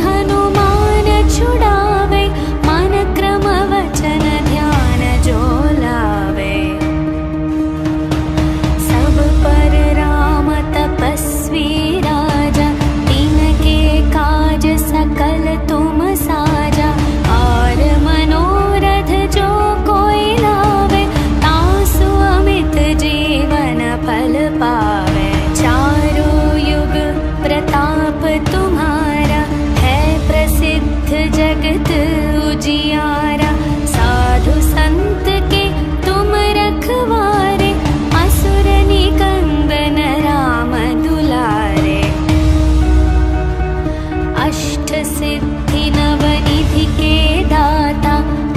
हनुमान छुड़ावे, मन क्रम वचन ध्यान जो लावे। सब पर राम तपस्वी राजा, तिनके काज सकल तुम साजा। और मनोरथ जो कोई लावे, तासु अमित जीवन फल पावे। चारों युग प्रताप तुम्हारा, है प्रसिद्ध जगत उजियारा। साधु संत के तुम रखवारे, असुर निकंदन राम दुलारे। अष्ट सिद्धि नवनिधि के दाता,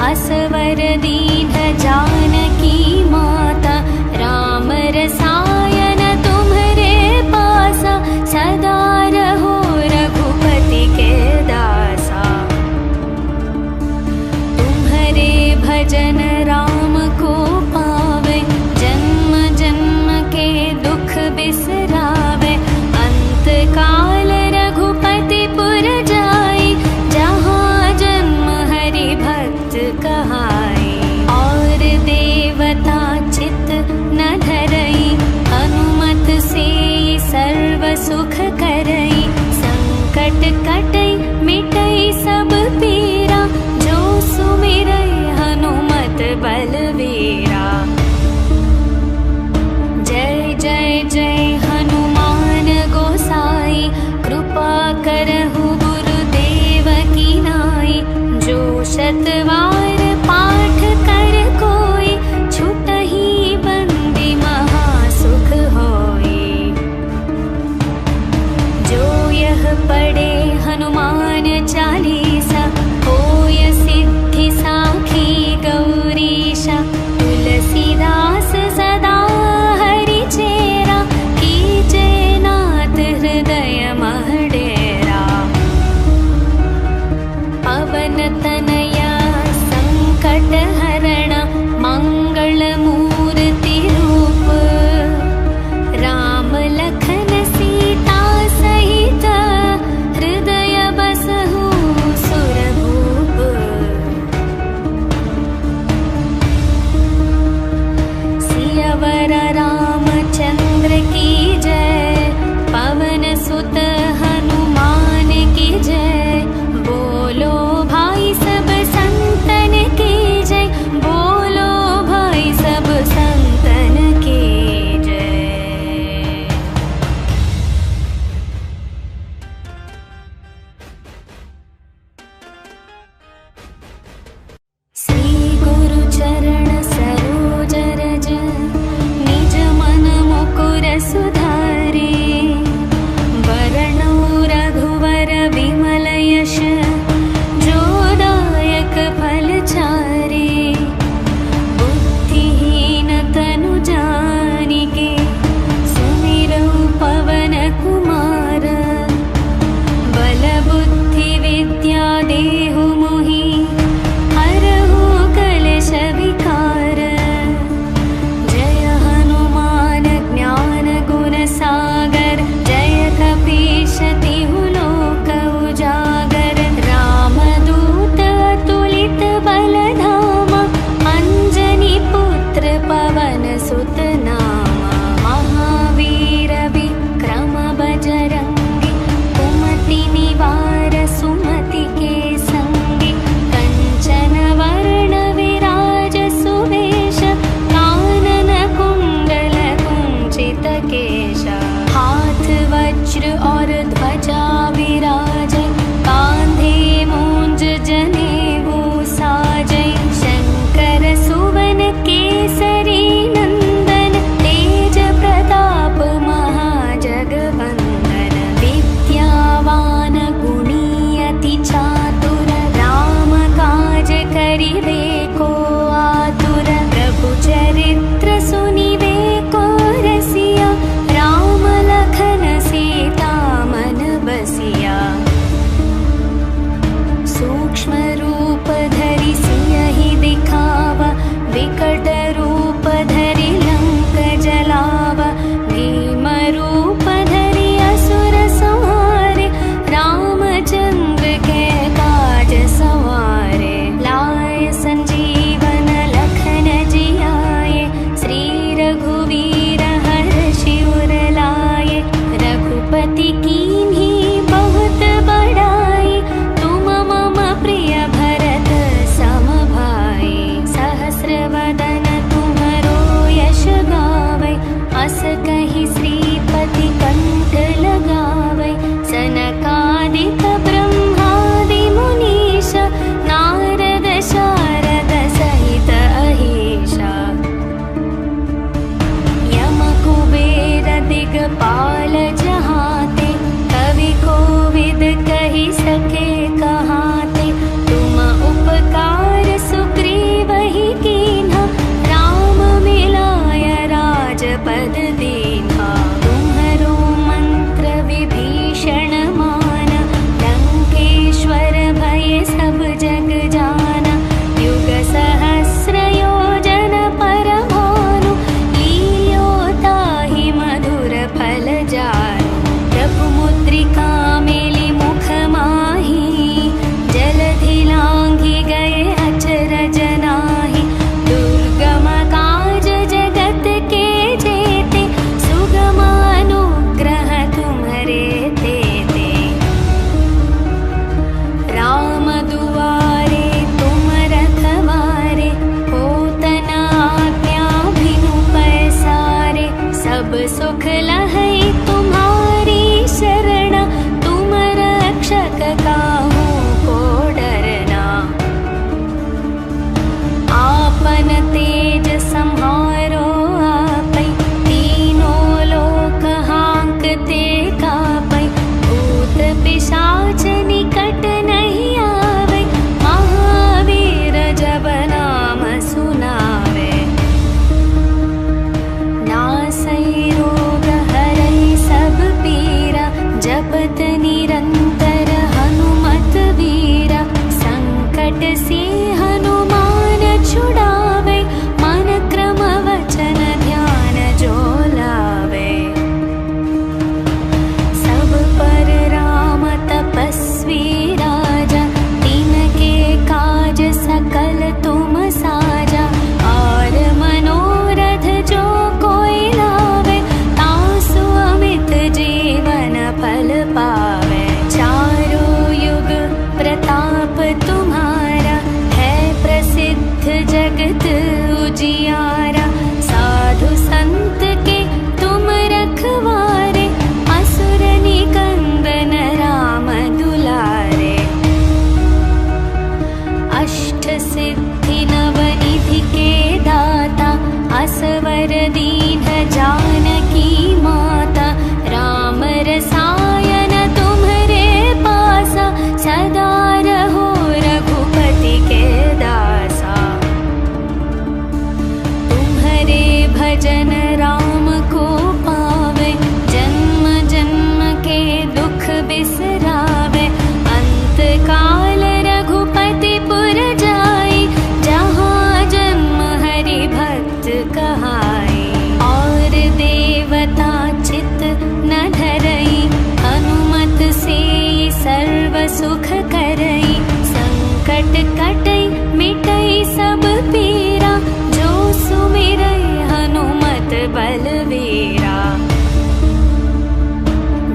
असवर दीन जानकी माता। राम रसायन तुम्हरे पासा, सदा रहो रघुपति के दासा। प्रताप तुम्हारा, है प्रसिद्ध जगत उजियारा। साधु संत के तुम रखवारे, असुर निकंदन राम दुलारे। अष्ट सिद्धि नवनिधि के दाता, असवर दीन जानकी माता। राम रसायन तुम्हरे पासा, सदा रहो रघुपति के दासा। तुम्हरे भजन राम को पावे, जन्म जन्म के दुख बिसरावे। अंत काल रघुपति पुर जाई, जहाँ जन्म हरि भक्त कहाई। और देवता चित न धरई, हनुमत से सर्व सुख करई। संकट कटई मिटई सब पीरा, जो सुमिरई हनुमत बलवीरा।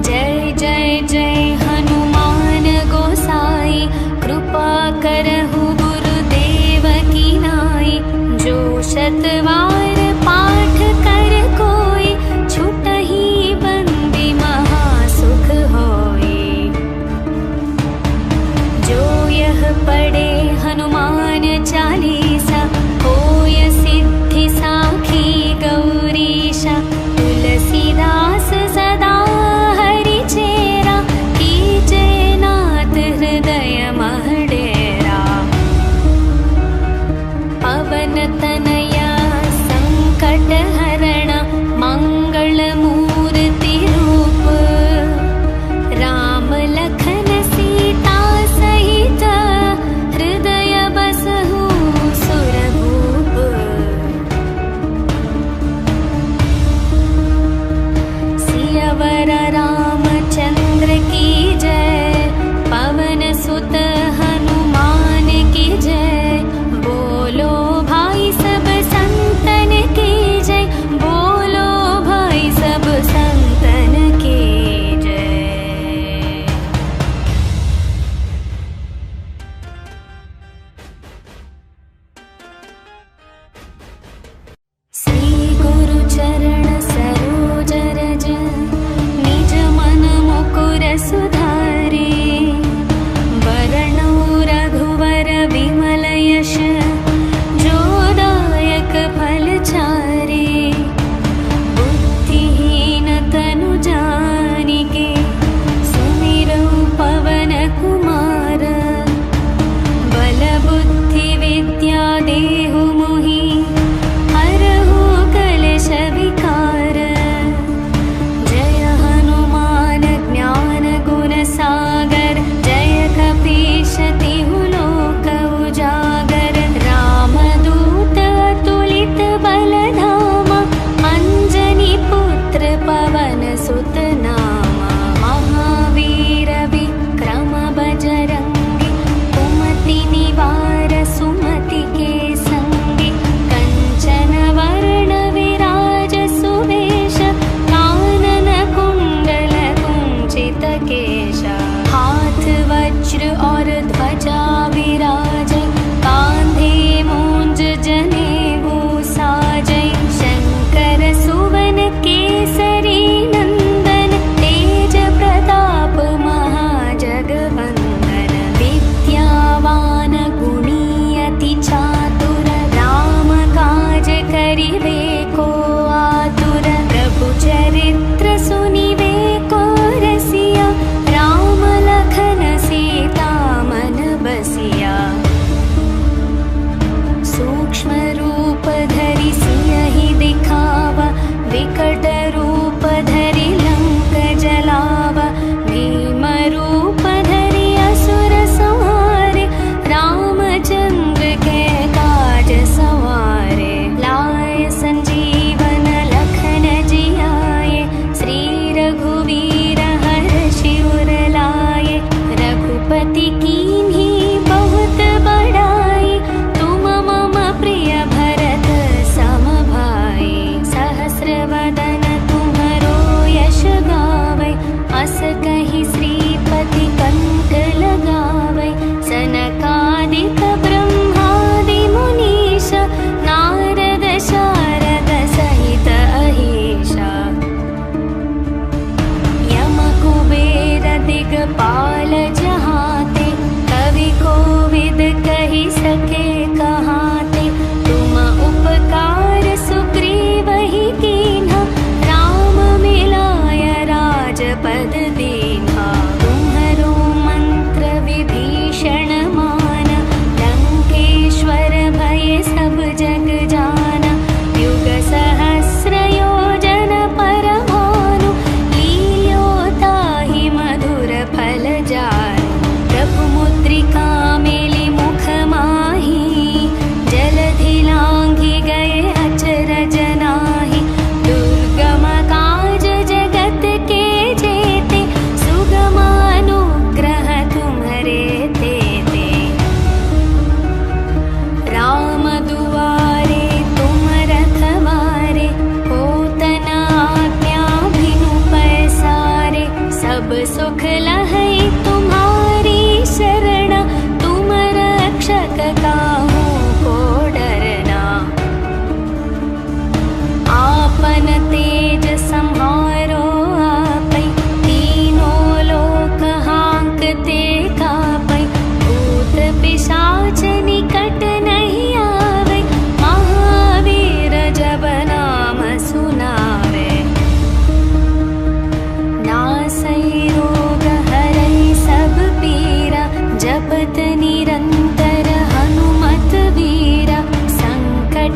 जय जय जय हनुमान गोसाई, कृपा करहु गुरुदेव की नाई। जो शतवार पाठ कर कोई, छुटहि बंदी महासुख होई। जो यह पढ़े हनुमान चालीसा, होय सिद्धि साखी गौरीशा। तुलसीदास सदा हरि चेरा, कीजे नाथ हृदय मह डेरा। पवन तनया संकट हरण, मंगल मूर्ति रूप। राम लखन सीता सहित, हृदय बसहु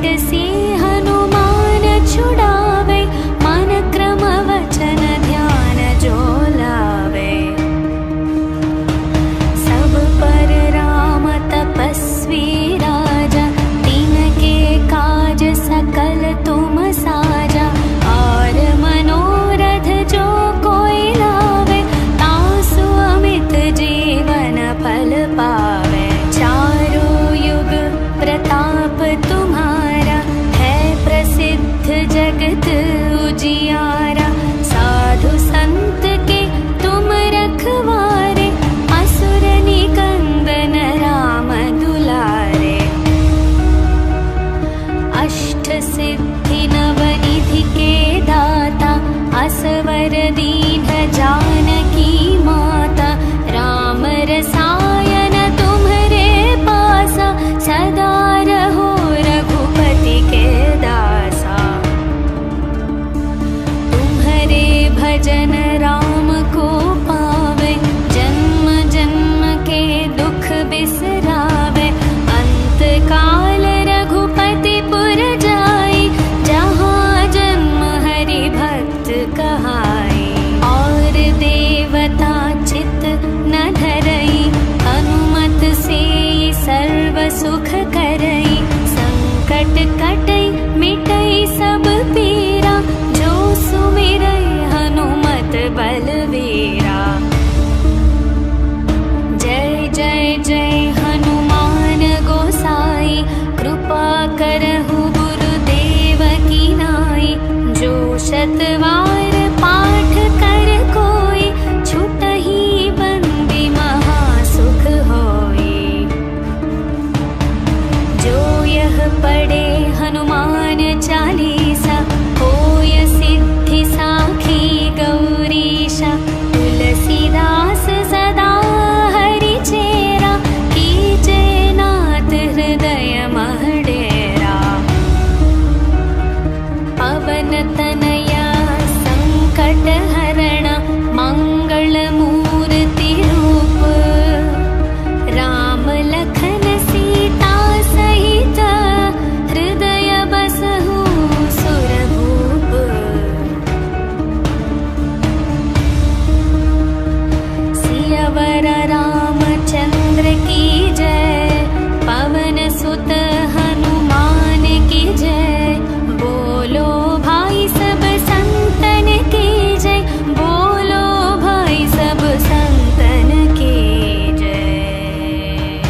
से हनुमान छुड़ावे, मन क्रम वचन ध्यान जो लावे। सब पर राम तपस्वी राजा, तिनके काज सकल तुम साजा। और मनोरथ जो कोई लावे, तासु अमित जीवन फल पावे। चारों युग प्रताप तुम्हारा, है प्रसिद्ध जगत उजियारा। साधु संत के तुम रखवारे, असुर निकंदन राम दुलारे। अष्ट सिद्धि नवनिधि के दाता, असवर दीन जानकी माता। राम रसायन तुम्हरे पासा, सदा रहो रघुपति के दासा। तुम्हरे भजन राम को पावे, जन्म जन्म के दुख बिसरावे। अंत काल रघुपति पुर जाई, जहाँ जन्म हरि भक्त कहाई। और देवता चित न धरई, हनुमत से सर्व सुख करई। संकट कटई मिटई सब पीरा, जो सुमिरई हनुमत बलवीरा। जय जय जय हनुमान गोसाई, कृपा करहु गुरुदेव की नाई। जो शतवार पाठ कर कोई, छुटहि बंदी महासुख होई। जो यह पढ़े हनुमान चालीसा, होय सिद्धि साखी गौरीशा। तुलसीदास सदा हरि चेरा, कीजे नाथ हृदय मह डेरा। पवन तनया संकट हरण, मंगल मूर्ति रूप। राम लखन सीता सहित, हृदय बसहु सुरभूप। सियावर रामचंद्र की जय, पवन सुत हनुमान की जय। बोलो भाई सब संतन की जय, बोलो भाई सब संतन की जय।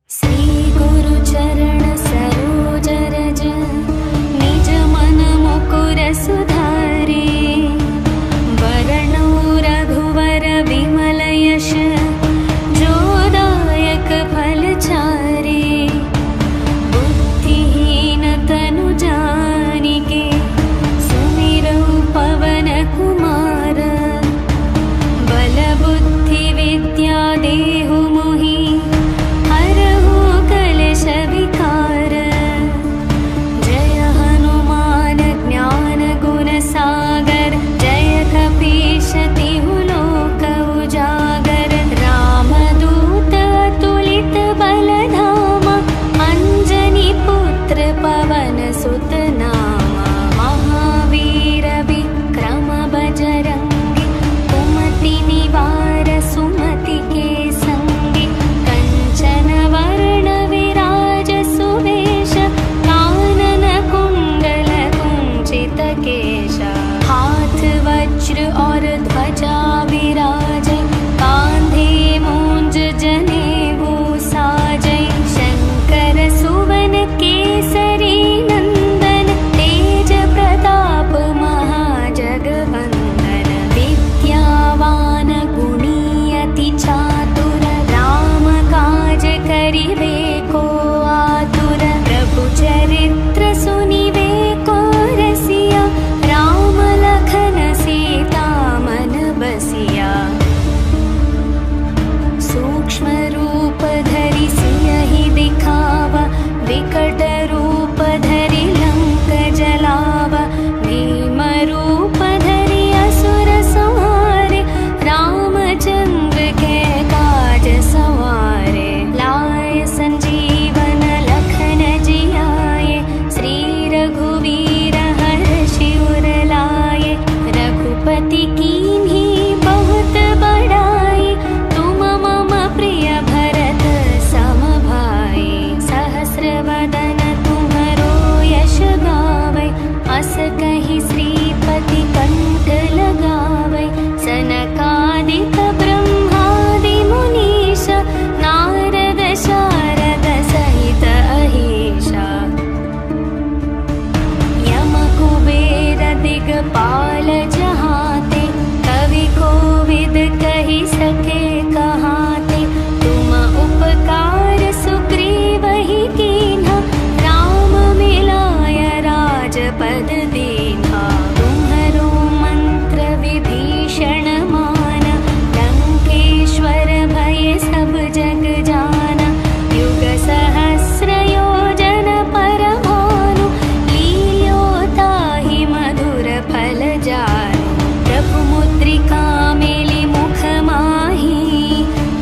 श्री गुरु चरण सरोज रज, निज मन मुकुर सुधारे। वरणो रघुवर विमल यश, जो दायक फल चारे। बुद्धिहीन तनु जानिके, सुमिरौ पवन कुमार। बल बुद्धि विद्या देहु मोहि, हरहु कलेश विकार। जय हनुमान ज्ञान गुण सागर, जय कपीश तिहु लोक उजागर। रामदूत अतुलित बल धामा, अंजनी पुत्र पवन सुत नामा। महावीर विक्रम बजरंगी, कुमति निवार सुमति के संगी। कंचन वर्ण विराज सुवेश, कानन कुंडल कुंचित केश। हाथ वज्र और ध्वजा विराजै, कांधे मूंज जनेऊ साजै। शंकर सुवन केसरी नंदन, तेज प्रताप महाजगवंदन। विद्यावान गुणी अति चातुर, राम काज करिवे को आतुर। प्रभु चरित्र सुनिवे को रसिया, राम लखन सीता मन ताहि श्रीपति कंठ लगावै। सनकादिक ब्रह्मादि मुनीश नारद शारद सहित अहीशा। यम कुबेर दिगपाल जहाते कवि कोविद कहि सके कहाते। तुम उपकार सुग्रीवहि कीन्हा राम मिलाय राजपद दीन्हा। तुम्हरो मंत्र विभीषण माना लंकेश्वर भय सब जग जाना। युग सहस्र योजन पर भानु लील्यो ताहि मधुर फल जानु। प्रभु मुद्रिका मेलि मुख माहि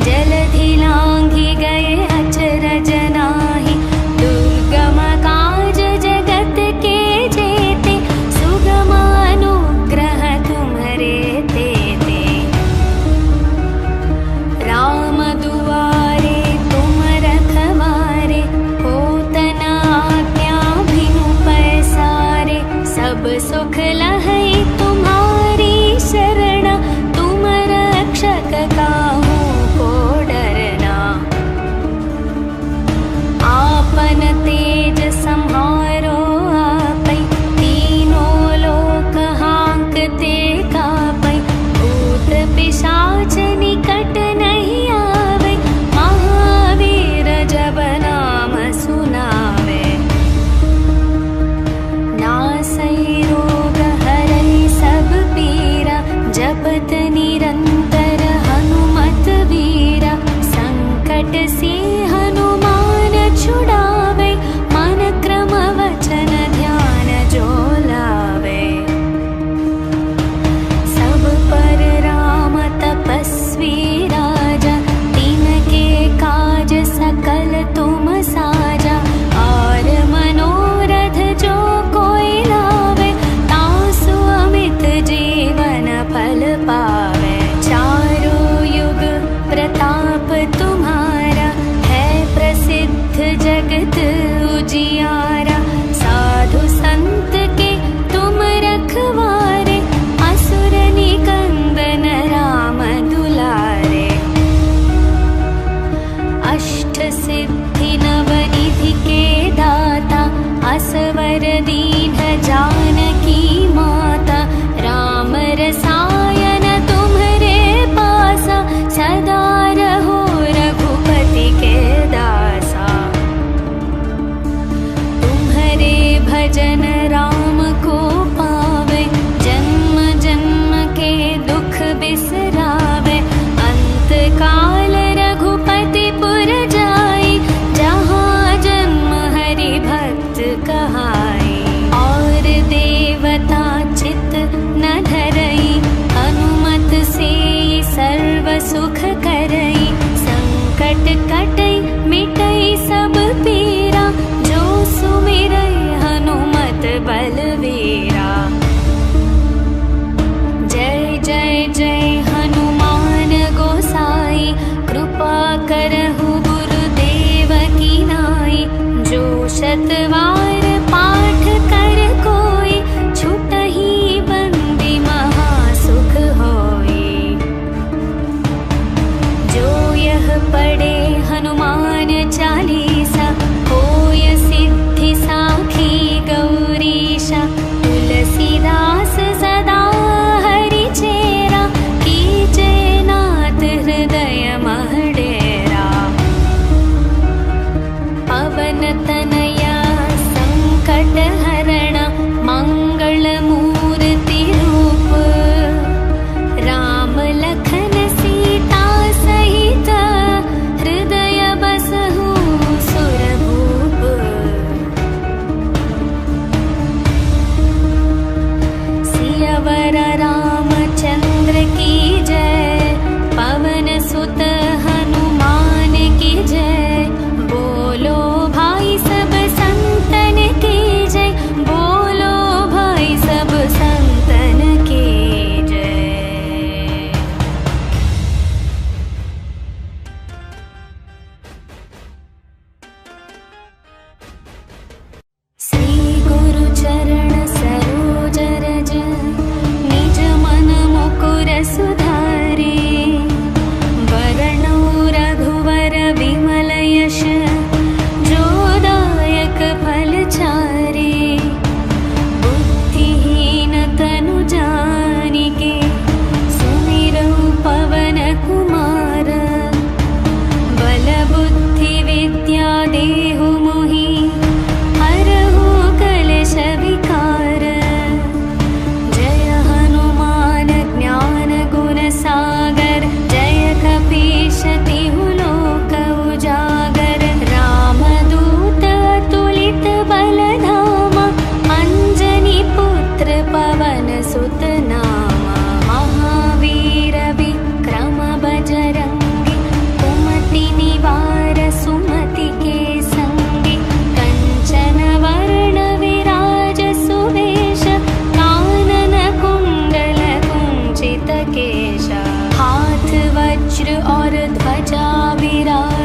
जलधि लांघि गए अचरज नाहि। दुर्गम काज जगत के जेते सुगम अनुग्रह तुम्हरे तेते। राम दुआरे तुम रखवारे होत न आज्ञा बिनु पैसारे। सब सुख लहै तुम्हारी शरण तुम रक्षक काहू को डरना। आपन तेज सम्हारो आपै तीनों लोक हांकते कापै। भूत पिशाच निकट नहीं आवे महावीर जब नाम सुनावे। नासै रोग हरै सब पीरा केशा। हाथ वज्र और ध्वजा विराज।